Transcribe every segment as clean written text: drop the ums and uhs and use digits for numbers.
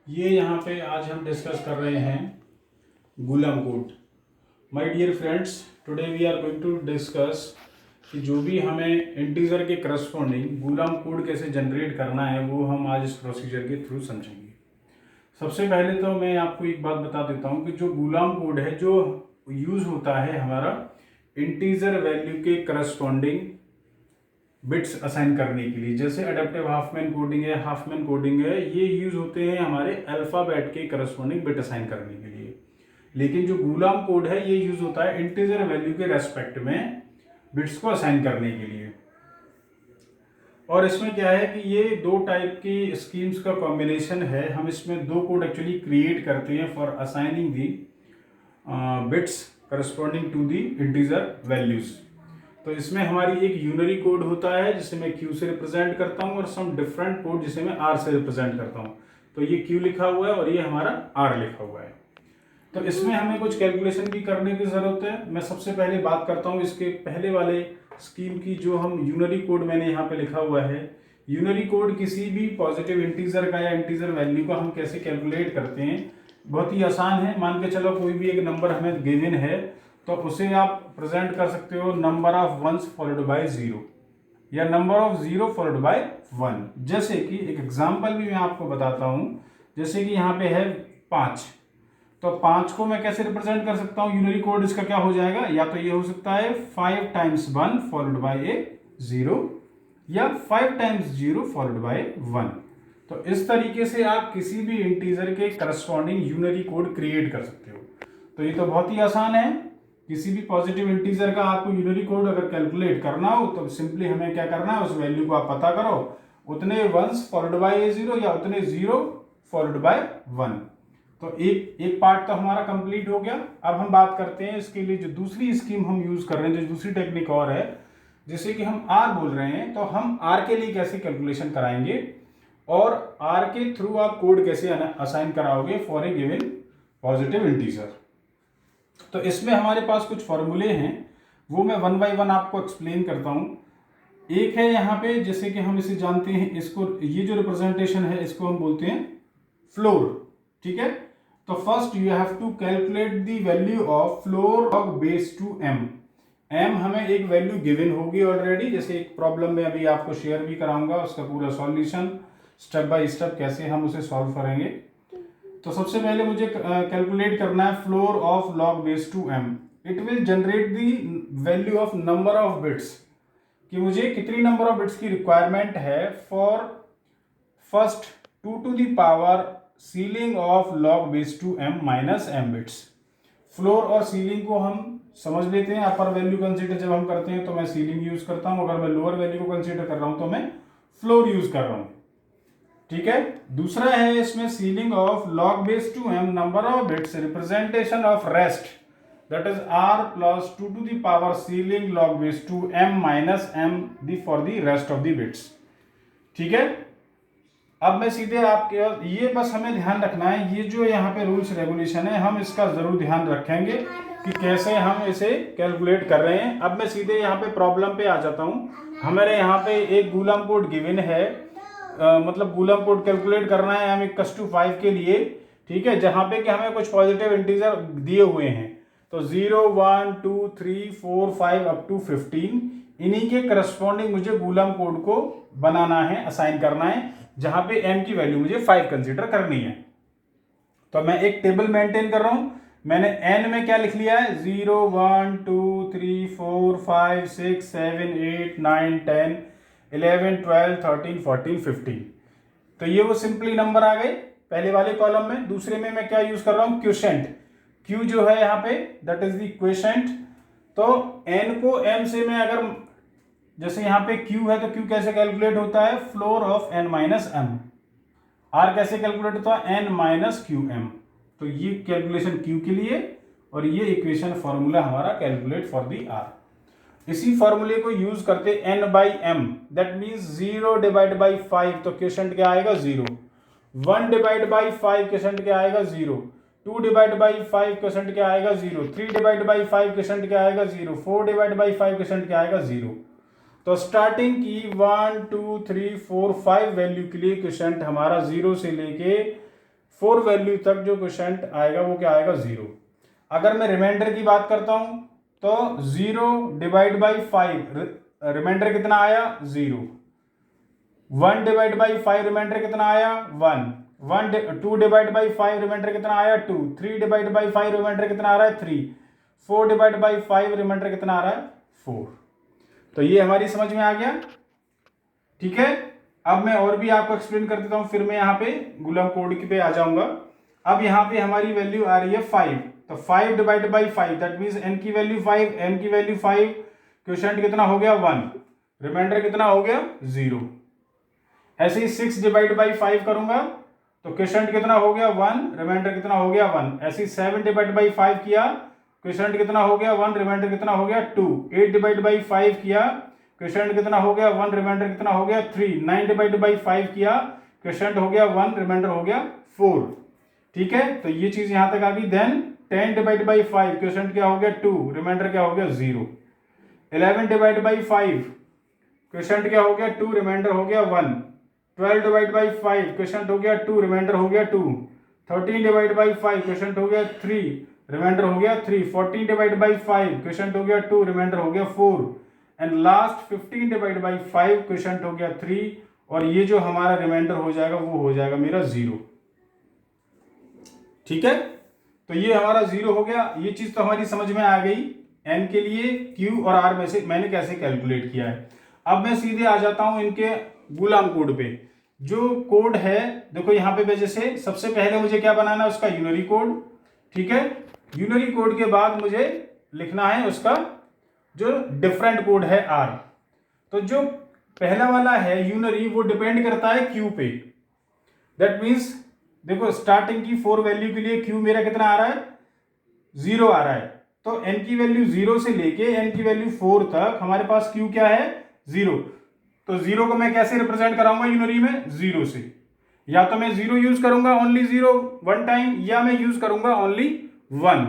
ये यहाँ पे आज हम डिस्कस कर रहे हैं Golomb code. My dear friends, today we are going to discuss कि जो भी हमें इंटीजर के करस्पॉन्डिंग गुलाम कोड कैसे जनरेट करना है वो हम आज इस प्रोसीजर के थ्रू समझेंगे। सबसे पहले तो मैं आपको एक बात बता देता हूँ कि जो गुलाम कोड है जो यूज़ होता है हमारा इंटीजर वैल्यू के करस्पॉन्डिंग बिट्स असाइन करने के लिए। जैसे अडेप्टिव हाफमैन कोडिंग है, हाफमैन कोडिंग है, ये यूज होते हैं हमारे अल्फाबेट के करस्पॉन्डिंग बिट असाइन करने के लिए। लेकिन जो गुलाम कोड है ये यूज होता है इंटीजर वैल्यू के रेस्पेक्ट में बिट्स को असाइन करने के लिए। और इसमें क्या है कि ये दो टाइप की स्कीम्स का कॉम्बिनेशन है। हम इसमें दो कोड एक्चुअली क्रिएट करते हैं for assigning the bits corresponding to the integer values. तो इसमें हमारी एक यूनरी कोड होता है जिसे मैं क्यू से रिप्रेजेंट करता हूँ और सम डिफरेंट कोड जिसे मैं आर से रिप्रेजेंट करता हूँ। तो ये क्यू लिखा हुआ है और ये हमारा आर लिखा हुआ है। तो इसमें हमें कुछ कैलकुलेशन भी करने की जरूरत है। मैं सबसे पहले बात करता हूँ इसके पहले वाले स्कीम की। जो हम यूनरी कोड मैंने यहाँ पे लिखा हुआ है, यूनरी कोड किसी भी पॉजिटिव इंटीजर का या इंटीजर वैल्यू का हम कैसे कैलकुलेट करते हैं, बहुत ही आसान है। मान के चलो कोई भी एक नंबर हमें गिवन है तो उसे आप प्रेजेंट कर सकते हो number of ones followed by zero या number of zero followed by one. जैसे कि एक एग्जांपल भी मैं आपको बताता हूं। जैसे कि यहाँ पे है 5, तो 5 को मैं कैसे रिप्रेजेंट कर सकता हूँ? यूनरी कोड इसका क्या हो जाएगा? या तो ये हो सकता है 5 टाइम्स 1 फॉलोड बाय ए 0 या 5 टाइम्स 0 फॉलोड बाय 1। तो इस तरीके से आप किसी भी इंटीजर के करस्पॉन्डिंग यूनरी कोड क्रिएट कर सकते हो। तो ये तो बहुत ही आसान है। किसी भी पॉजिटिव इंटीजर का आपको यूनरी कोड अगर कैलकुलेट करना हो तो सिंपली हमें क्या करना है, उस वैल्यू को आप पता करो, उतने वंस फॉलोड बाय ए 0 या उतने 0 फॉलोड बाय 1। तो एक पार्ट तो हमारा कंप्लीट हो गया। अब हम बात करते हैं इसके लिए जो दूसरी स्कीम हम यूज कर रहे हैं, जो दूसरी टेक्निक और है, जैसे कि हम आर बोल रहे हैं, तो हम आर के लिए कैसे कैलकुलेशन कराएंगे और आर के थ्रू आप कोड कैसे असाइन कराओगे for a given positive integer. तो इसमें हमारे पास कुछ फॉर्मूले हैं, वो मैं वन बाय वन आपको एक्सप्लेन करता हूं। एक है यहाँ पे, जैसे कि हम इसे जानते हैं, इसको ये जो रिप्रेजेंटेशन है इसको हम बोलते हैं फ्लोर। ठीक है, तो first you have to calculate the value of floor log base two M. M हमें एक वैल्यू गिवन होगी ऑलरेडी। जैसे एक प्रॉब्लम में अभी आपको शेयर भी कराऊंगा, उसका पूरा सॉल्यूशन स्टेप बाय स्टेप कैसे हम उसे सॉल्व करेंगे। तो सबसे पहले मुझे कैलकुलेट करना है floor of log base two M. It will generate the value of number of bits, कि मुझे कितनी नंबर ऑफ बिट्स की रिक्वायरमेंट है for first 2 to the power ceiling of log base two M minus M bits. Floor और ceiling को हम समझ लेते हैं। अपर वैल्यू कंसीडर जब हम करते हैं तो मैं सीलिंग यूज करता हूं, अगर मैं लोअर वैल्यू को कंसीडर कर रहा हूं तो मैं फ्लोर यूज कर रहा हूं। ठीक है, दूसरा है इसमें ceiling of log base two M number of bits representation of rest, that is R plus 2 to the power ceiling log base two M minus M the for the rest of the bits. ठीक है, अब मैं सीधे आपके, ये बस हमें ध्यान रखना है, ये जो यहाँ पे रूल्स रेगुलेशन है हम इसका जरूर ध्यान रखेंगे कि कैसे हम इसे कैलकुलेट कर रहे हैं। अब मैं सीधे यहाँ पे प्रॉब्लम पे आ जाता हूँ। हमारे यहाँ पे एक गुलाम कोड गिवन है, मतलब गुलाम कोड कैलकुलेट करना है हमें +5 के लिए। ठीक है, जहां पे कि हमें कुछ पॉजिटिव इंटीजर दिए हुए हैं, तो 0 1 2 3 4 5 अप टू 15, इन्हीं के करस्पॉन्डिंग मुझे गुलाम कोड को बनाना है, असाइन करना है, जहां पे m की वैल्यू मुझे 5 कंसीडर करनी है। तो मैं एक टेबल मेंटेन कर रहा हूं। मैंने n में क्या लिख लिया है, 0 1 2 3 4 5 6 7 8 9 10 11 12 13 14 15। तो ये वो सिंपली नंबर आ गए पहले वाले कॉलम में। दूसरे में मैं क्या यूज कर रहा हूं, क्वोशेंट। Q जो है यहाँ पे दैट इज द क्वोशेंट। तो n को m से मैं अगर, जैसे यहाँ पे Q है तो Q कैसे कैलकुलेट होता है, floor of n minus m। R कैसे कैलकुलेट होता है, n माइनस क्यू एम। तो ये कैलकुलेशन Q के लिए और ये इक्वेशन फॉर्मूला हमारा कैलकुलेट फॉर दी R। इसी फॉर्मूले को यूज करते n by M, that means 0 divide by 5, तो क्वोशेंट क्या आएगा 0। 1 डिवाइड बाई 5 क्वोशेंट क्या आएगा 0। 2 डिवाइड बाई 5 क्वोशेंट क्या आएगा 0। 3 डिवाइड बाई 5 क्वोशेंट क्या आएगा 0। 4 डिवाइड बाई 5 क्वोशेंट क्या आएगा 0। तो स्टार्टिंग की 1 2 3 4 5 वैल्यू के लिए क्वोशेंट हमारा 0 से लेके 4 वैल्यू तक जो क्वोशेंट आएगा वो क्या आएगा 0। अगर मैं रिमाइंडर की बात करता हूं तो 0 डिवाइड बाई 5 रिमाइंडर कितना आया 0। 1 डिवाइड बाई 5 रिमाइंडर कितना आया 1। 2 डिवाइड बाई 5 रिमाइंडर कितना आया 2। 3 डिवाइड बाई 5 रिमाइंडर कितना आ रहा है 3। 4 डिवाइड बाई 5 रिमाइंडर कितना आ रहा है 4। तो ये हमारी समझ में आ गया। ठीक है, अब मैं और भी आपको एक्सप्लेन कर देता हूं, फिर मैं यहाँ पे गुलम कोड पे आ जाऊंगा। अब यहाँ पे हमारी वैल्यू आ रही है 5, तो 5 divide by 5 that means n की वैल्यू 5, m की वैल्यू 5, क्वोशेंट कितना हो गया 1, रिमाइंडर कितना हो गया 0। ऐसे ही 6 डिवाइड बाई 5 करूंगा तो क्वोशेंट कितना हो गया 1, रिमाइंडर कितना हो गया 1। ऐसे ही 7 डिवाइड बाई 5 किया, क्वोशेंट कितना हो गया 1, रिमाइंडर कितना हो गया 2। 8 डिवाइड बाई 5 किया, क्वोशेंट कितना हो गया 1, रिमाइंडर कितना हो गया 3। 9 डिवाइड बाई 5 किया, क्वोशेंट हो गया 1, रिमाइंडर हो गया 4। ठीक है, तो ये चीज यहां तक आ गई। देन 10 डिवाइड बाई 5, क्वोशेंट क्या हो गया 2, रिमाइंडर क्या हो गया 0। 11 डिवाइड बाई 5, क्वोशेंट क्या हो गया 2, रिमाइंडर हो गया 1। 12 डिवाइड बाई 5, क्वोशेंट हो गया 2, रिमाइंडर हो गया 2। 13 डिवाइड बाई 5, क्वोशेंट हो गया 3, रिमाइंडर हो गया 3। 14 डिवाइड बाई 5, क्वोशेंट हो गया 2, रिमाइंडर हो गया 4। And last 15 divide by 5, quotient हो गया 3, और ये जो हमारा रिमाइंडर हो जाएगा वो हो जाएगा मेरा 0। ठीक है, तो ये हमारा 0 हो गया। ये चीज तो हमारी समझ में आ गई n के लिए q और r में से मैंने कैसे कैलकुलेट किया है। अब मैं सीधे आ जाता हूं इनके गुलाम कोड पे। जो कोड है देखो यहाँ पे वजह से सबसे पहले मुझे क्या बनाना है उसका यूनरी कोड। ठीक है, यूनरी कोड के बाद मुझे लिखना है उसका जो डिफरेंट कोड है r। तो जो पहला वाला है यूनरी वो डिपेंड करता है q पे। दैट मीन्स देखो स्टार्टिंग की 4 वैल्यू के लिए q मेरा कितना आ रहा है 0 आ रहा है। तो n की वैल्यू 0 से लेके n की वैल्यू 4 तक हमारे पास q क्या है 0। तो 0 को मैं कैसे रिप्रेजेंट कराऊंगा यूनरी में 0 से। या तो मैं 0 यूज करूंगा ओनली 0 वन टाइम, या मैं यूज करूंगा ओनली 1।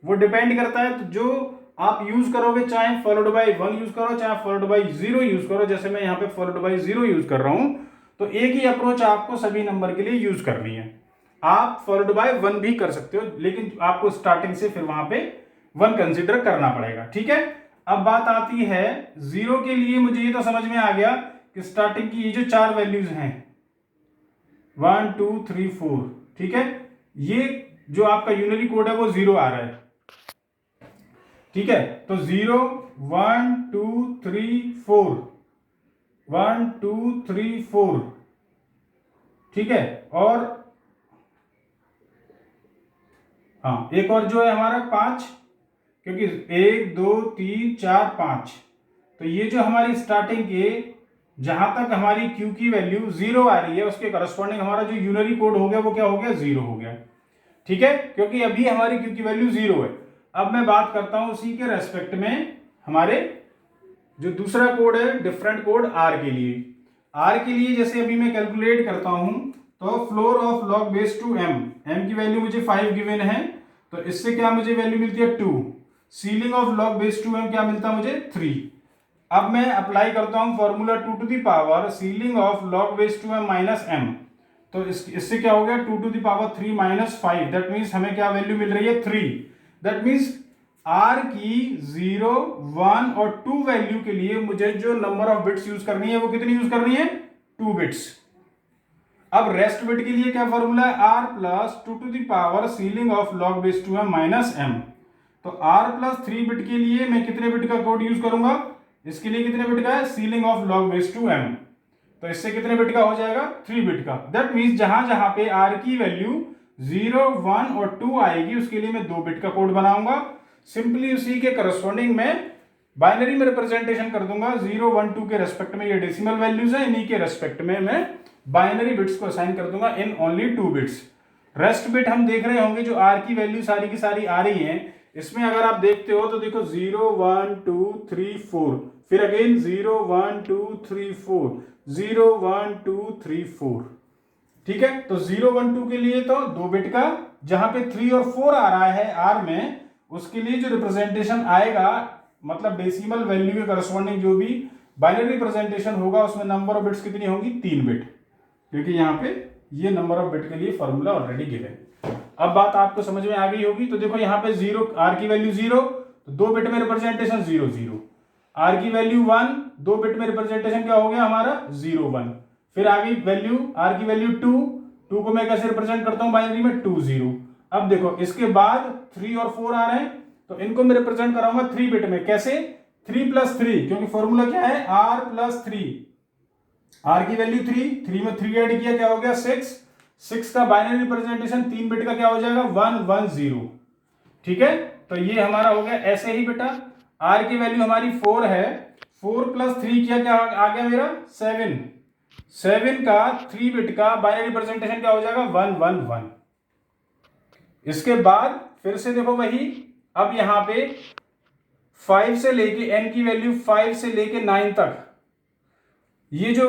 वो डिपेंड करता है। तो जो आप यूज करोगे चाहे फॉलोड बाय 1 यूज करो चाहे फॉलोड बाय 0 यूज करो, जैसे मैं यहाँ पे फॉलोड बाय 0 यूज कर रहा हूं, तो एक ही अप्रोच आपको सभी नंबर के लिए यूज करनी है। आप फॉलोड बाय 1 भी कर सकते हो, लेकिन आपको स्टार्टिंग से फिर वहां पे 1 कंसीडर करना पड़ेगा। ठीक है, अब बात आती है 0 के लिए। मुझे ये तो समझ में आ गया कि स्टार्टिंग की ये जो 4 वैल्यूज हैं 1 2 3 4, ठीक है, ये जो आपका यूनरी कोड है वो 0 आ रहा है। ठीक है, तो 0 1 2 3 4 1 2 3 4। ठीक है, और हाँ एक और जो है हमारा 5, क्योंकि 1 2 3 4 5। तो ये जो हमारी स्टार्टिंग के जहां तक हमारी q की वैल्यू 0 आ रही है उसके करस्पॉन्डिंग हमारा जो यूनरी कोड हो गया वो क्या हो गया 0 हो गया। ठीक है, क्योंकि अभी हमारी q की वैल्यू 0 है। अब मैं बात करता हूं उसी के रेस्पेक्ट में हमारे जो दूसरा कोड है डिफरेंट कोड r के लिए। r के लिए जैसे अभी मैं कैलकुलेट करता हूं तो floor of log base two m की वैल्यू मुझे 5 गिवन है, तो इससे क्या मुझे वैल्यू मिलती है 2। Ceiling of log base two m क्या मिलता है मुझे 3। अब मैं अप्लाई करता हूं formula 2 to the power ceiling of log base two m minus m। तो इससे क्या हो गया 2 to the power 3 minus 5। That means हमें क्या वैल्यू मिल रही है 3। दैट मीन्स r की 0 1 और 2 वैल्यू के लिए मुझे जो नंबर ऑफ बिट्स यूज करनी है वो कितनी यूज करनी है 2 बिट्स। अब रेस्ट बिट के लिए क्या फॉर्मूला है r plus 2 to the power ceiling of log base two m minus m। तो r प्लस 3 बिट के लिए मैं कितने बिट का कोड यूज करूंगा, इसके लिए कितने बिट का है ceiling of log base two m। तो इससे कितने बिट का हो जाएगा 3 बिट का। दैट मीन्स जहां जहां पे r की वैल्यू 0 1 और 2 आएगी उसके लिए मैं 2 बिट का कोड बनाऊंगा। सिंपली उसी के करस्पॉन्डिंग में बाइनरी में रिप्रेजेंटेशन कर दूंगा। 0 1 2 के रेस्पेक्ट में ये डेसिमल वैल्यूज है, इन्हीं के रेस्पेक्ट में मैं बाइनरी बिट्स को असाइन कर दूंगा in only 2 bits. Rest bit हम देख रहे होंगे जो r की वैल्यू सारी की सारी आ रही है, इसमें अगर आप देखते हो तो देखो 0 1 2 3 4, फिर अगेन 0 1 2 3 4, 0 1 2 3 4। ठीक है, तो 0 1 2 के लिए तो 2 बिट का, जहां पे 3 और 4 आ रहा है r में उसके लिए जो रिप्रेजेंटेशन आएगा मतलब डेसिमल वैल्यू के करस्पॉन्डिंग जो भी बाइनरी रिप्रेजेंटेशन होगा उसमें नंबर ऑफ बिट्स कितनी होंगी 3 बिट, क्योंकि यहाँ पे ये नंबर ऑफ बिट के लिए फॉर्मूला ऑलरेडी गिवन। अब बात आपको समझ में आ गई होगी। तो देखो यहाँ पे 0, आर की वैल्यू 0, तो 2 बिट में रिप्रेजेंटेशन 0 0। आर की वैल्यू 1, 2 बिट में रिप्रेजेंटेशन क्या हो गया हमारा 0 1। फिर आ गई वैल्यू आर की वैल्यू 2 को मैं कैसे रिप्रेजेंट करता हूं बाइनरी में 2 0। अब देखो इसके बाद 3 और 4 आ रहे हैं, तो इनको मैं रिप्रेजेंट कराऊंगा 3 बिट में। कैसे? 3 + 3, क्योंकि फॉर्मूला क्या है r + 3। आर की वैल्यू 3 में 3 ऐड किया क्या हो गया 6 का बाइनरी रिप्रेजेंटेशन 3 बिट का क्या हो जाएगा 1 1 0। ठीक है, तो ये हमारा हो गया। ऐसे ही बेटा आर की वैल्यू हमारी 4 है, 4 + 3 किया क्या आ गया मेरा 7 का 3 बिट का बाइनरी रिप्रेजेंटेशन क्या हो जाएगा 1 1 1। इसके बाद फिर से देखो वही, अब यहां पे 5 से लेके n की वैल्यू 5 से लेके 9 तक, ये जो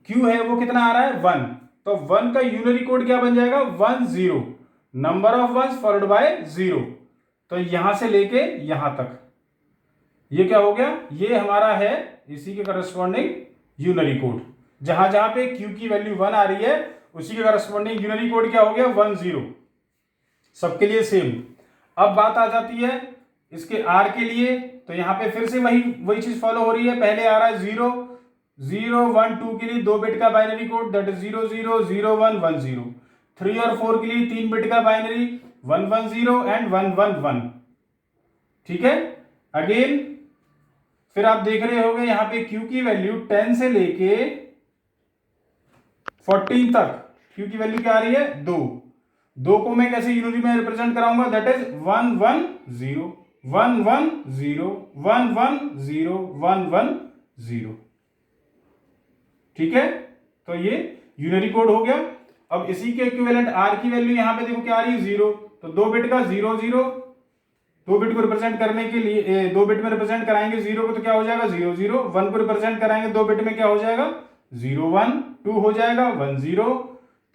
q है वो कितना आ रहा है 1। तो 1 का यूनरी कोड क्या बन जाएगा 1 0, number of ones followed by 0। तो यहां से लेके यहां तक ये क्या हो गया, ये हमारा है इसी के करस्पॉन्डिंग यूनरी कोड। जहां जहां पे q की वैल्यू 1 आ रही है उसी के करस्पॉन्डिंग यूनरी कोड क्या हो गया 1 0, सबके लिए सेम। अब बात आ जाती है इसके r के लिए, तो यहां पे फिर से वही चीज फॉलो हो रही है। पहले आ रहा है 0 0 1 2 के लिए 2 बिट का बाइनरी कोड, दैट इज 0 0 0 1 1 0। 3 और 4 के लिए 3 बिट का बाइनरी 1 1 0 एंड 1 1 1। ठीक है, अगेन फिर आप देख रहे होंगे यहां पे q की वैल्यू 10 से लेके 14 तक q की वैल्यू क्या आ रही है 2 को मैं कैसे यूनिटी में रिप्रेजेंट कराऊंगा, दैट इज 1 1 0 1 1 0 1 1 0 1 1 0। ठीक है, तो ये यूनरी कोड हो गया। अब इसी के इक्विवेलेंट r की वैल्यू यहां पे देखो क्या आ रही है 0, तो 2 बिट का 0 0, 2 बिट को रिप्रेजेंट करने के लिए 2 बिट में रिप्रेजेंट कराएंगे 0 को तो क्या हो जाएगा 0 0। 1 को रिप्रेजेंट कराएंगे 2 बिट में क्या हो जाएगा 0 1। 2 हो जाएगा 1 0।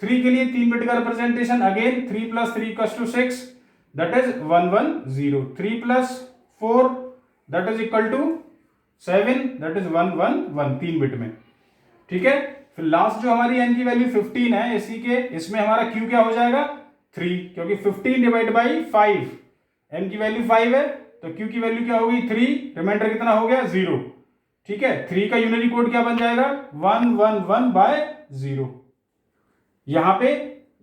3 के लिए 3 बिट का representation, again 3 + 3 = 6, that is 1 1 0। 3 + 4 that is equal to 7, that is 1 1 1 3 bit में। ठीक है, फिर लास्ट जो हमारी n की वैल्यू 15 है, इसी के इसमें हमारा q क्या हो जाएगा 3, क्योंकि 15 डिवाइड बाई 5, n की वैल्यू 5 है तो q की वैल्यू क्या होगी 3, रिमाइंडर कितना हो गया 0। ठीक है, 3 का यूनिटी कोड क्या बन जाएगा 1 1 1 बाय 0। यहां पे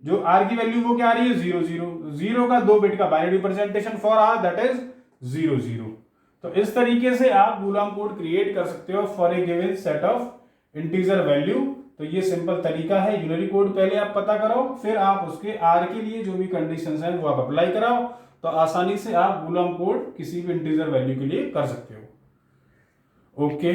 जो r की वैल्यू वो क्या आ रही है 0 0, 0 का 2 बिट का binary representation for r that is 0 0। तो इस तरीके से आप बूलियन कोड क्रिएट कर सकते हो for a given set of integer value. तो ये सिंपल तरीका है, यूनरी कोड पहले आप पता करो, फिर आप उसके r के लिए जो भी कंडीशंस हैं वो आप अप्लाई कराओ, तो आसानी से आप बूलियन कोड किसी भी इंटीजर वैल्यू के लिए कर सकते हो। ओके।